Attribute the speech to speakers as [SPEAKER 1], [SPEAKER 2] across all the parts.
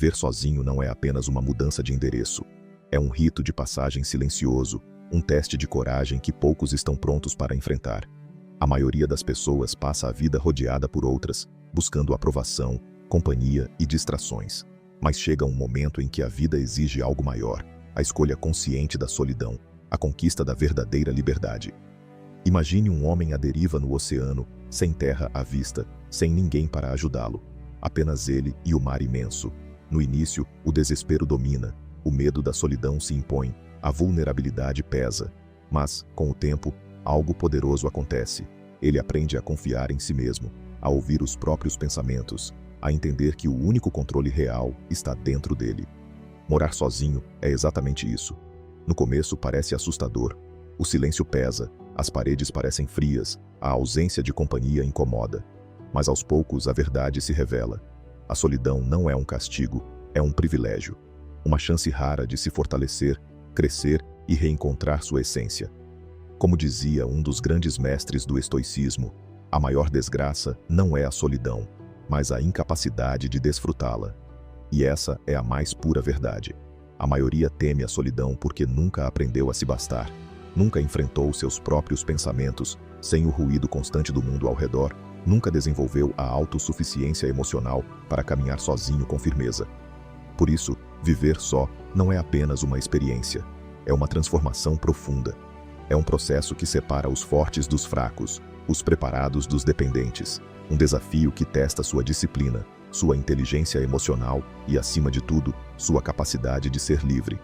[SPEAKER 1] Viver sozinho não é apenas uma mudança de endereço. É um rito de passagem silencioso, um teste de coragem que poucos estão prontos para enfrentar. A maioria das pessoas passa a vida rodeada por outras, buscando aprovação, companhia e distrações. Mas chega um momento em que a vida exige algo maior, a escolha consciente da solidão, a conquista da verdadeira liberdade. Imagine um homem à deriva no oceano, sem terra à vista, sem ninguém para ajudá-lo. Apenas ele e o mar imenso. No início, o desespero domina, o medo da solidão se impõe, a vulnerabilidade pesa. Mas, com o tempo, algo poderoso acontece. Ele aprende a confiar em si mesmo, a ouvir os próprios pensamentos, a entender que o único controle real está dentro dele. Morar sozinho é exatamente isso. No começo parece assustador. O silêncio pesa, as paredes parecem frias, a ausência de companhia incomoda. Mas aos poucos a verdade se revela. A solidão não é um castigo, é um privilégio. Uma chance rara de se fortalecer, crescer e reencontrar sua essência. Como dizia um dos grandes mestres do estoicismo, a maior desgraça não é a solidão, mas a incapacidade de desfrutá-la. E essa é a mais pura verdade. A maioria teme a solidão porque nunca aprendeu a se bastar, nunca enfrentou seus próprios pensamentos, sem o ruído constante do mundo ao redor, nunca desenvolveu a autossuficiência emocional para caminhar sozinho com firmeza. Por isso, viver só não é apenas uma experiência, é uma transformação profunda. É um processo que separa os fortes dos fracos, os preparados dos dependentes, um desafio que testa sua disciplina, sua inteligência emocional e, acima de tudo, sua capacidade de ser livre.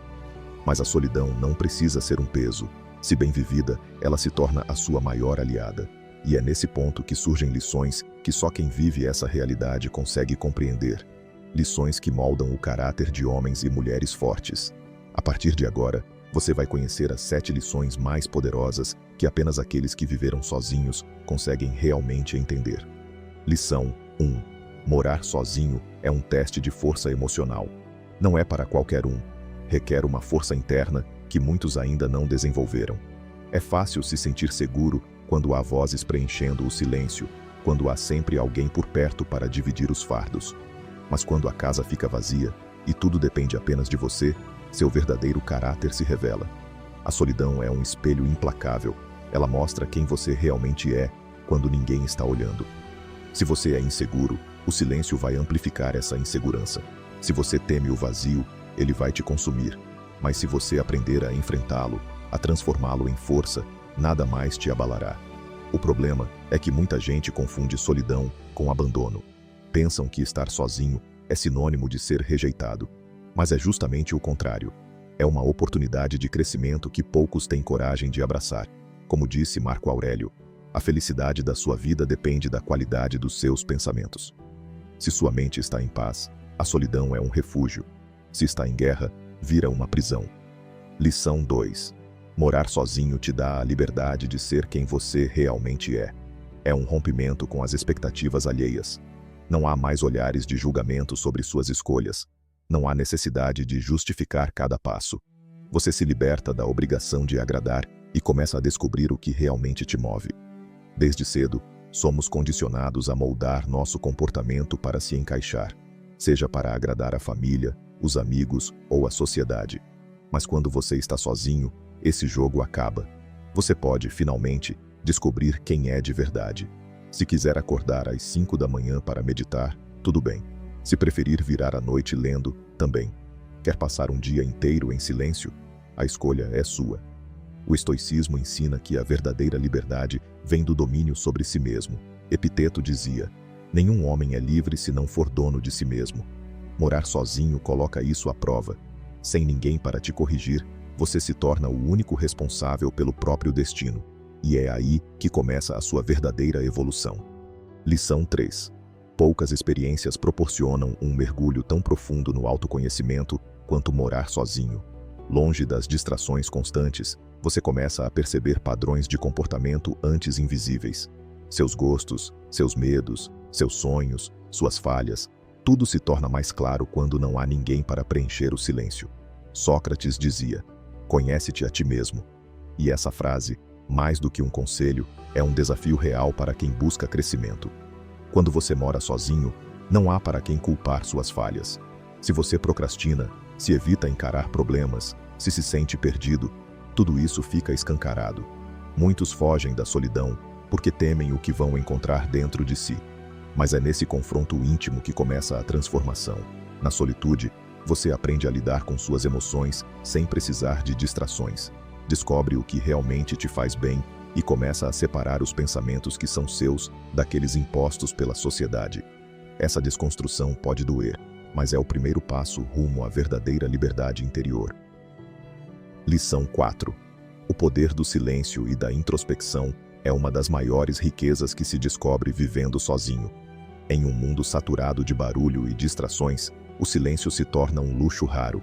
[SPEAKER 1] Mas a solidão não precisa ser um peso. Se bem vivida, ela se torna a sua maior aliada. E é nesse ponto que surgem lições que só quem vive essa realidade consegue compreender. Lições que moldam o caráter de homens e mulheres fortes. A partir de agora, você vai conhecer as 7 lições mais poderosas que apenas aqueles que viveram sozinhos conseguem realmente entender. Lição 1. Morar sozinho é um teste de força emocional. Não é para qualquer um. Requer uma força interna que muitos ainda não desenvolveram. É fácil se sentir seguro quando há vozes preenchendo o silêncio, quando há sempre alguém por perto para dividir os fardos. Mas quando a casa fica vazia e tudo depende apenas de você, seu verdadeiro caráter se revela. A solidão é um espelho implacável. Ela mostra quem você realmente é quando ninguém está olhando. Se você é inseguro, o silêncio vai amplificar essa insegurança. Se você teme o vazio, ele vai te consumir. Mas se você aprender a enfrentá-lo, a transformá-lo em força, nada mais te abalará. O problema é que muita gente confunde solidão com abandono. Pensam que estar sozinho é sinônimo de ser rejeitado. Mas é justamente o contrário. É uma oportunidade de crescimento que poucos têm coragem de abraçar. Como disse Marco Aurélio, a felicidade da sua vida depende da qualidade dos seus pensamentos. Se sua mente está em paz, a solidão é um refúgio. Se está em guerra, vira uma prisão. Lição 2. Morar sozinho te dá a liberdade de ser quem você realmente é. É um rompimento com as expectativas alheias. Não há mais olhares de julgamento sobre suas escolhas. Não há necessidade de justificar cada passo. Você se liberta da obrigação de agradar e começa a descobrir o que realmente te move. Desde cedo, somos condicionados a moldar nosso comportamento para se encaixar, seja para agradar a família, os amigos ou a sociedade. Mas quando você está sozinho, esse jogo acaba. Você pode, finalmente, descobrir quem é de verdade. Se quiser acordar às 5 da manhã para meditar, tudo bem. Se preferir virar a noite lendo, também. Quer passar um dia inteiro em silêncio? A escolha é sua. O estoicismo ensina que a verdadeira liberdade vem do domínio sobre si mesmo. Epiteto dizia: nenhum homem é livre se não for dono de si mesmo. Morar sozinho coloca isso à prova. Sem ninguém para te corrigir, você se torna o único responsável pelo próprio destino. E é aí que começa a sua verdadeira evolução. Lição 3. Poucas experiências proporcionam um mergulho tão profundo no autoconhecimento quanto morar sozinho. Longe das distrações constantes, você começa a perceber padrões de comportamento antes invisíveis. Seus gostos, seus medos, seus sonhos, suas falhas, tudo se torna mais claro quando não há ninguém para preencher o silêncio. Sócrates dizia: conhece-te a ti mesmo. E essa frase, mais do que um conselho, é um desafio real para quem busca crescimento. Quando você mora sozinho, não há para quem culpar suas falhas. Se você procrastina, se evita encarar problemas, se sente perdido, tudo isso fica escancarado. Muitos fogem da solidão porque temem o que vão encontrar dentro de si. Mas é nesse confronto íntimo que começa a transformação. Na solitude, você aprende a lidar com suas emoções sem precisar de distrações. Descobre o que realmente te faz bem e começa a separar os pensamentos que são seus daqueles impostos pela sociedade. Essa desconstrução pode doer, mas é o primeiro passo rumo à verdadeira liberdade interior. Lição 4. O poder do silêncio e da introspecção é uma das maiores riquezas que se descobre vivendo sozinho. Em um mundo saturado de barulho e distrações, o silêncio se torna um luxo raro.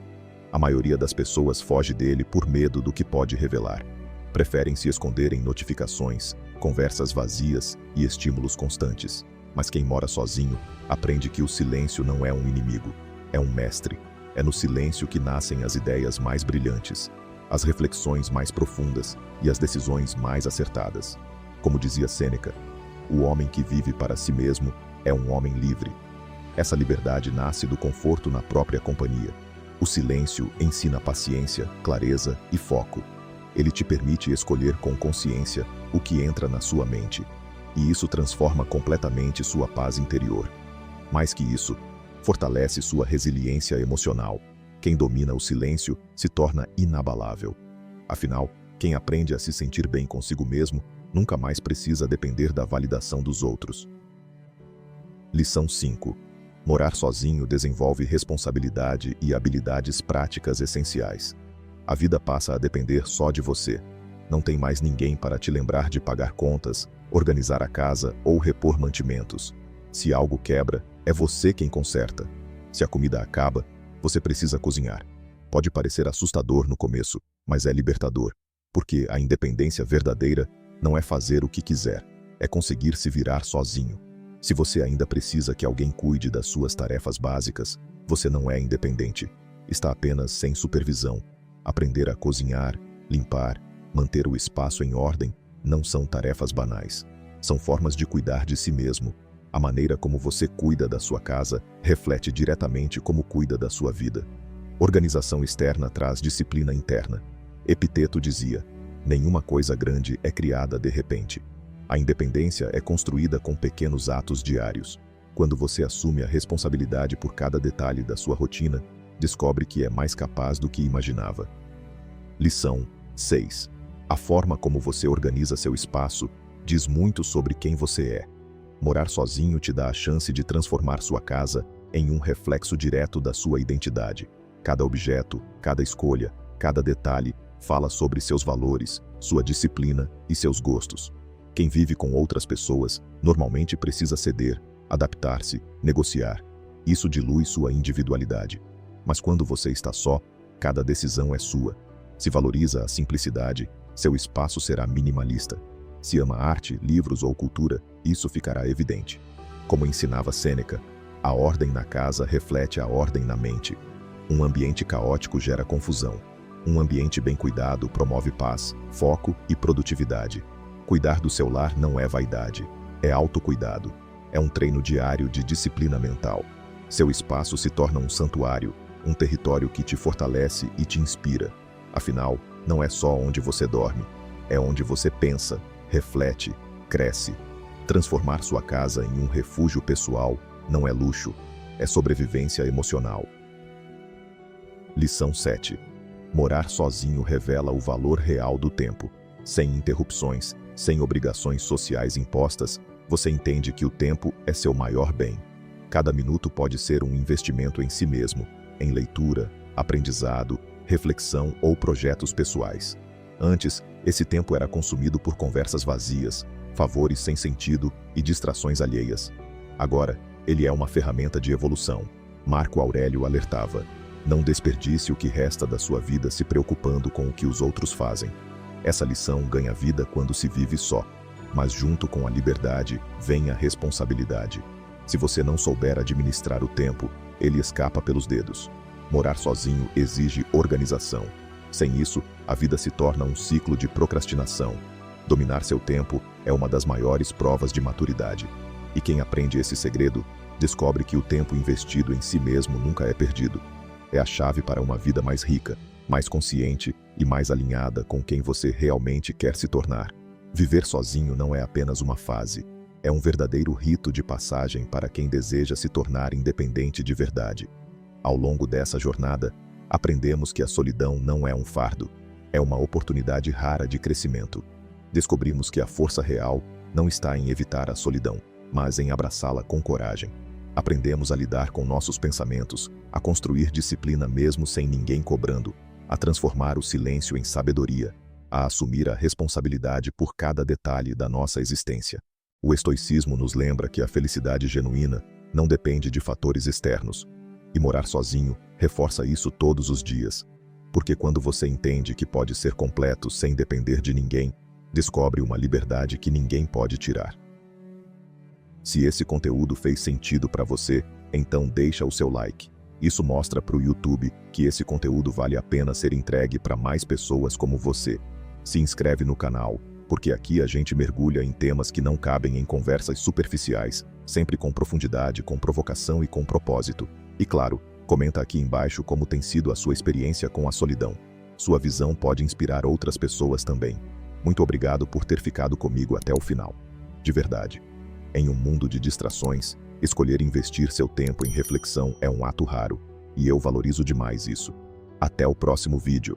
[SPEAKER 1] A maioria das pessoas foge dele por medo do que pode revelar. Preferem se esconder em notificações, conversas vazias e estímulos constantes. Mas quem mora sozinho aprende que o silêncio não é um inimigo, é um mestre. É no silêncio que nascem as ideias mais brilhantes, as reflexões mais profundas e as decisões mais acertadas. Como dizia Sêneca, o homem que vive para si mesmo é um homem livre. Essa liberdade nasce do conforto na própria companhia. O silêncio ensina paciência, clareza e foco. Ele te permite escolher com consciência o que entra na sua mente, e isso transforma completamente sua paz interior. Mais que isso, fortalece sua resiliência emocional. Quem domina o silêncio se torna inabalável. Afinal, quem aprende a se sentir bem consigo mesmo nunca mais precisa depender da validação dos outros. Lição 5. Morar sozinho desenvolve responsabilidade e habilidades práticas essenciais. A vida passa a depender só de você. Não tem mais ninguém para te lembrar de pagar contas, organizar a casa ou repor mantimentos. Se algo quebra, é você quem conserta. Se a comida acaba, você precisa cozinhar. Pode parecer assustador no começo, mas é libertador, porque a independência verdadeira não é fazer o que quiser, é conseguir se virar sozinho. Se você ainda precisa que alguém cuide das suas tarefas básicas, você não é independente. Está apenas sem supervisão. Aprender a cozinhar, limpar, manter o espaço em ordem não são tarefas banais. São formas de cuidar de si mesmo. A maneira como você cuida da sua casa reflete diretamente como cuida da sua vida. Organização externa traz disciplina interna. Epiteto dizia: nenhuma coisa grande é criada de repente. A independência é construída com pequenos atos diários. Quando você assume a responsabilidade por cada detalhe da sua rotina, descobre que é mais capaz do que imaginava. Lição 6. A forma como você organiza seu espaço diz muito sobre quem você é. Morar sozinho te dá a chance de transformar sua casa em um reflexo direto da sua identidade. Cada objeto, cada escolha, cada detalhe fala sobre seus valores, sua disciplina e seus gostos. Quem vive com outras pessoas normalmente precisa ceder, adaptar-se, negociar. Isso dilui sua individualidade. Mas quando você está só, cada decisão é sua. Se valoriza a simplicidade, seu espaço será minimalista. Se ama arte, livros ou cultura, isso ficará evidente. Como ensinava Sêneca, a ordem na casa reflete a ordem na mente. Um ambiente caótico gera confusão. Um ambiente bem cuidado promove paz, foco e produtividade. Cuidar do seu lar não é vaidade, é autocuidado. É um treino diário de disciplina mental. Seu espaço se torna um santuário, um território que te fortalece e te inspira. Afinal, não é só onde você dorme, é onde você pensa, reflete, cresce. Transformar sua casa em um refúgio pessoal não é luxo, é sobrevivência emocional. Lição 7. Morar sozinho revela o valor real do tempo. Sem interrupções, sem obrigações sociais impostas, você entende que o tempo é seu maior bem. Cada minuto pode ser um investimento em si mesmo, em leitura, aprendizado, reflexão ou projetos pessoais. Antes, esse tempo era consumido por conversas vazias, favores sem sentido e distrações alheias. Agora, ele é uma ferramenta de evolução. Marco Aurélio alertava: não desperdice o que resta da sua vida se preocupando com o que os outros fazem. Essa lição ganha vida quando se vive só, mas junto com a liberdade vem a responsabilidade. Se você não souber administrar o tempo, ele escapa pelos dedos. Morar sozinho exige organização. Sem isso, a vida se torna um ciclo de procrastinação. Dominar seu tempo é uma das maiores provas de maturidade. E quem aprende esse segredo Descobre que o tempo investido em si mesmo nunca é perdido. É a chave para uma vida mais rica, mais consciente e mais alinhada com quem você realmente quer se tornar. Viver sozinho não é apenas uma fase, é um verdadeiro rito de passagem para quem deseja se tornar independente de verdade. Ao longo dessa jornada, aprendemos que a solidão não é um fardo, é uma oportunidade rara de crescimento. Descobrimos que a força real não está em evitar a solidão, mas em abraçá-la com coragem. Aprendemos a lidar com nossos pensamentos, a construir disciplina mesmo sem ninguém cobrando, a transformar o silêncio em sabedoria, a assumir a responsabilidade por cada detalhe da nossa existência. O estoicismo nos lembra que a felicidade genuína não depende de fatores externos, e morar sozinho reforça isso todos os dias, porque quando você entende que pode ser completo sem depender de ninguém, descobre uma liberdade que ninguém pode tirar. Se esse conteúdo fez sentido para você, então deixa o seu like. Isso mostra para o YouTube que esse conteúdo vale a pena ser entregue para mais pessoas como você. Se inscreve no canal, porque aqui a gente mergulha em temas que não cabem em conversas superficiais, sempre com profundidade, com provocação e com propósito. E claro, comenta aqui embaixo como tem sido a sua experiência com a solidão. Sua visão pode inspirar outras pessoas também. Muito obrigado por ter ficado comigo até o final. De verdade. Em um mundo de distrações, escolher investir seu tempo em reflexão é um ato raro, e eu valorizo demais isso. Até o próximo vídeo.